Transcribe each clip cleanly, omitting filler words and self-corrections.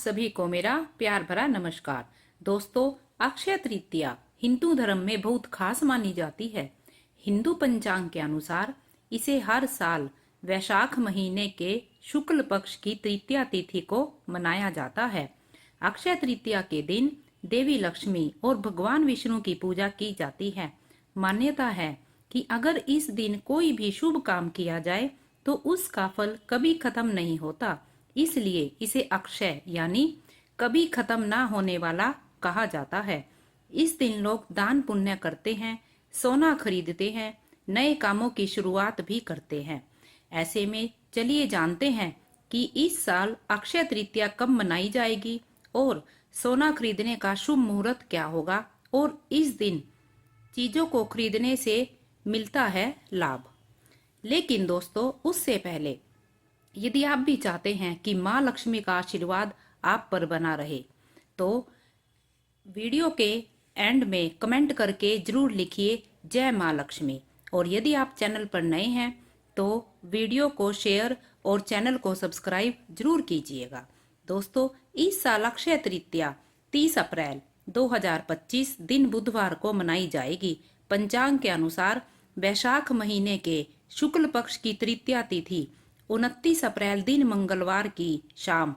सभी को मेरा प्यार भरा नमस्कार। दोस्तों, अक्षय तृतीया हिंदू धर्म में बहुत खास मानी जाती है। हिंदू पंचांग के अनुसार इसे हर साल वैशाख महीने के शुक्ल पक्ष की तृतीया तिथि को मनाया जाता है। अक्षय तृतीया के दिन देवी लक्ष्मी और भगवान विष्णु की पूजा की जाती है। मान्यता है कि अगर इस दिन कोई भी शुभ काम किया जाए तो उसका फल कभी खत्म नहीं होता। इसलिए इसे अक्षय यानी कभी खत्म ना होने वाला कहा जाता है। इस दिन लोग दान पुण्य करते हैं, सोना खरीदते हैं, नए कामों की शुरुआत भी करते हैं। ऐसे में चलिए जानते हैं कि इस साल अक्षय तृतीया कब मनाई जाएगी और सोना खरीदने का शुभ मुहूर्त क्या होगा और इस दिन चीजों को खरीदने से मिलता है लाभ। लेकिन दोस्तों, उससे पहले यदि आप भी चाहते हैं कि माँ लक्ष्मी का आशीर्वाद आप पर बना रहे तो वीडियो के एंड में कमेंट करके जरूर लिखिए जय माँ लक्ष्मी। और यदि आप चैनल पर नए हैं तो वीडियो को शेयर और चैनल को सब्सक्राइब जरूर कीजिएगा। दोस्तों, इस साल अक्षय तृतीया 30 अप्रैल 2025 दिन बुधवार को मनाई जाएगी। पंचांग के अनुसार वैशाख महीने के शुक्ल पक्ष की तृतीया तिथि 29 अप्रैल दिन मंगलवार की शाम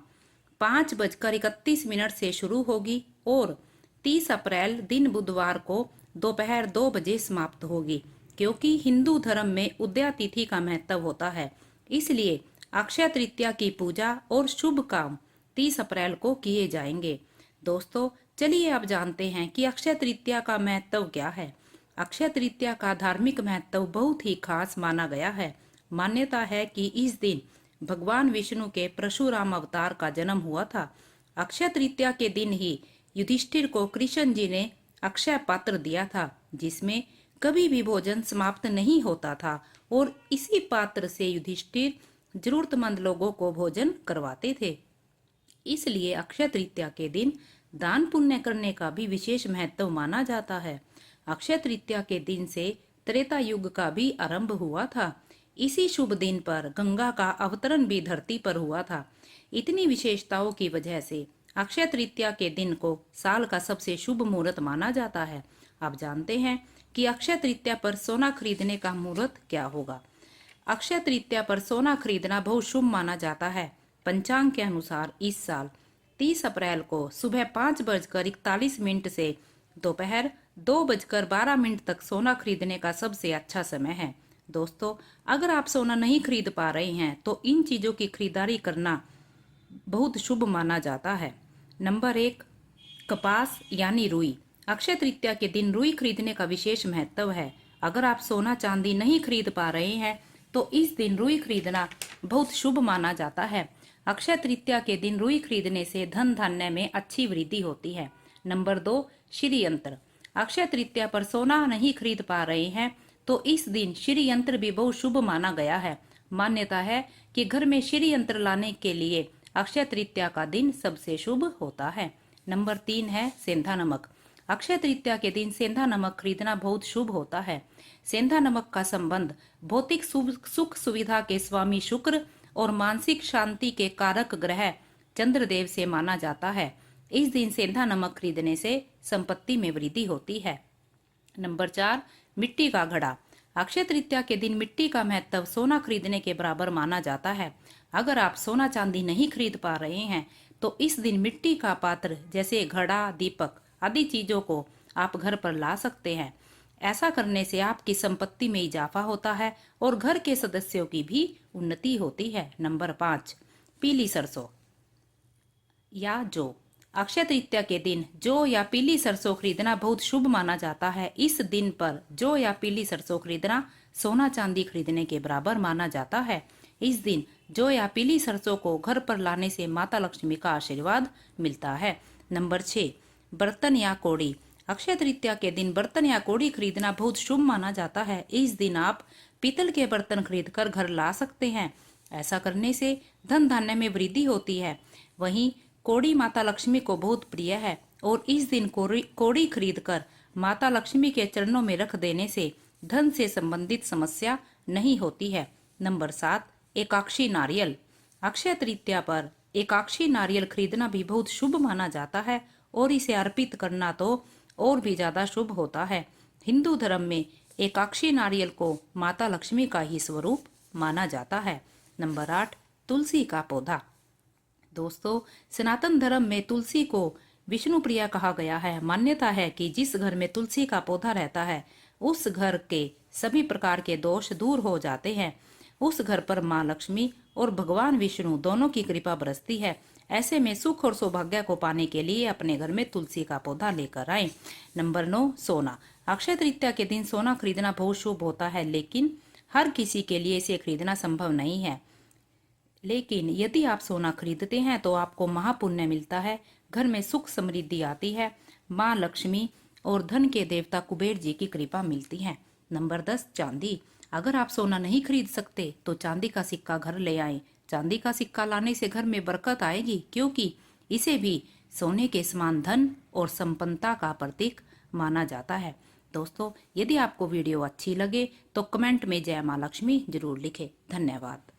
5:31 से शुरू होगी और 30 अप्रैल दिन बुधवार को दोपहर 2 बजे समाप्त होगी। क्योंकि हिंदू धर्म में उदया तिथि का महत्व होता है, इसलिए अक्षय तृतीया की पूजा और शुभ काम 30 अप्रैल को किए जाएंगे। दोस्तों, चलिए अब जानते हैं कि अक्षय तृतीया का महत्व क्या है। अक्षय तृतीया का धार्मिक महत्व बहुत ही खास माना गया है। मान्यता है कि इस दिन भगवान विष्णु के परशुराम अवतार का जन्म हुआ था। अक्षय तृतीया के दिन ही युधिष्ठिर को कृष्ण जी ने अक्षय पात्र दिया था, जिसमें कभी भी भोजन समाप्त नहीं होता था और इसी पात्र से युधिष्ठिर जरूरतमंद लोगों को भोजन करवाते थे। इसलिए अक्षय तृतीया के दिन दान पुण्य करने का भी विशेष महत्व माना जाता है। अक्षय तृतीया के दिन से त्रेता युग का भी आरंभ हुआ था। इसी शुभ दिन पर गंगा का अवतरण भी धरती पर हुआ था। इतनी विशेषताओं की वजह से अक्षय तृतीया के दिन को साल का सबसे शुभ मुहूर्त माना जाता है। अब जानते हैं कि अक्षय तृतीया पर सोना खरीदने का मुहूर्त क्या होगा। अक्षय तृतीया पर सोना खरीदना बहुत शुभ माना जाता है। पंचांग के अनुसार इस साल 30 अप्रैल को सुबह 5:41 से दोपहर 2:12 तक सोना खरीदने का सबसे अच्छा समय है। दोस्तों, अगर आप सोना नहीं खरीद पा रहे हैं तो इन चीजों की खरीदारी करना बहुत शुभ माना जाता है। नंबर 1, कपास यानी रुई। अक्षय तृतीया के दिन रुई खरीदने का विशेष महत्व है। अगर आप सोना चांदी नहीं खरीद पा रहे हैं तो इस दिन रुई खरीदना बहुत शुभ माना जाता है। अक्षय तृतीया के दिन रुई खरीदने से धन धान्य में अच्छी वृद्धि होती है। नंबर 2, श्री यंत्र। अक्षय तृतीया पर सोना नहीं खरीद पा रहे हैं तो इस दिन श्री यंत्र भी बहुत शुभ माना गया है। मान्यता है कि घर में श्री यंत्र लाने के लिए अक्षय तृतीया का दिन सबसे शुभ होता है। नंबर 3 है सेंधा नमक। अक्षय तृतीया के दिन सेंधा नमक खरीदना बहुत शुभ होता है। सेंधा नमक का संबंध भौतिक सुख सुविधा के स्वामी शुक्र और मानसिक शांति के कारक ग्रह चंद्रदेव से माना जाता है। इस दिन सेंधा नमक खरीदने से संपत्ति में वृद्धि होती है। नंबर 4, मिट्टी का घड़ा। अक्षय तृतीया के दिन मिट्टी का महत्व सोना खरीदने के बराबर माना जाता है। अगर आप सोना चांदी नहीं खरीद पा रहे हैं तो इस दिन मिट्टी का पात्र जैसे घड़ा, दीपक आदि चीजों को आप घर पर ला सकते हैं। ऐसा करने से आपकी संपत्ति में इजाफा होता है और घर के सदस्यों की भी उन्नति होती है। नंबर 5, पीली सरसों या जौ। अक्षय तृतीया के दिन जौ या पीली सरसों खरीदना बहुत शुभ माना जाता है। इस दिन पर जौ या पीली सरसों खरीदना सोना चांदी खरीदने के बराबर माना जाता है। इस दिन जौ या पीली सरसों को घर पर लाने से माता लक्ष्मी का आशीर्वाद मिलता है। नंबर 6, बर्तन या कौड़ी। अक्षय तृतीया के दिन बर्तन या कौड़ी खरीदना बहुत शुभ माना जाता है। इस दिन आप पीतल के बर्तन खरीद कर घर ला सकते हैं। ऐसा करने से धन धान्य में वृद्धि होती है। वहीं कौड़ी माता लक्ष्मी को बहुत प्रिय है और इस दिन कौड़ी खरीद कर माता लक्ष्मी के चरणों में रख देने से धन से संबंधित समस्या नहीं होती है। नंबर 7, एकाक्षी नारियल। अक्षय तृतीया पर एकाक्षी नारियल खरीदना भी बहुत शुभ माना जाता है और इसे अर्पित करना तो और भी ज्यादा शुभ होता है। हिंदू धर्म में एकाक्षी नारियल को माता लक्ष्मी का ही स्वरूप माना जाता है। नंबर 8, तुलसी का पौधा। दोस्तों, सनातन धर्म में तुलसी को विष्णु प्रिया कहा गया है। मान्यता है कि जिस घर में तुलसी का पौधा रहता है उस घर के सभी प्रकार के दोष दूर हो जाते हैं। उस घर पर माँ लक्ष्मी और भगवान विष्णु दोनों की कृपा बरसती है। ऐसे में सुख और सौभाग्य को पाने के लिए अपने घर में तुलसी का पौधा लेकर आए। नंबर 9, सोना। अक्षय तृतीया के दिन सोना खरीदना बहुत शुभ होता है, लेकिन हर किसी के लिए इसे खरीदना संभव नहीं है। लेकिन यदि आप सोना खरीदते हैं तो आपको महापुण्य मिलता है, घर में सुख समृद्धि आती है, माँ लक्ष्मी और धन के देवता कुबेर जी की कृपा मिलती है। नंबर 10, चांदी। अगर आप सोना नहीं खरीद सकते तो चांदी का सिक्का घर ले आएं। चांदी का सिक्का लाने से घर में बरकत आएगी, क्योंकि इसे भी सोने के समान धन और संपन्नता का प्रतीक माना जाता है। दोस्तों, यदि आपको वीडियो अच्छी लगे तो कमेंट में जय माँ लक्ष्मी जरूर लिखें। धन्यवाद।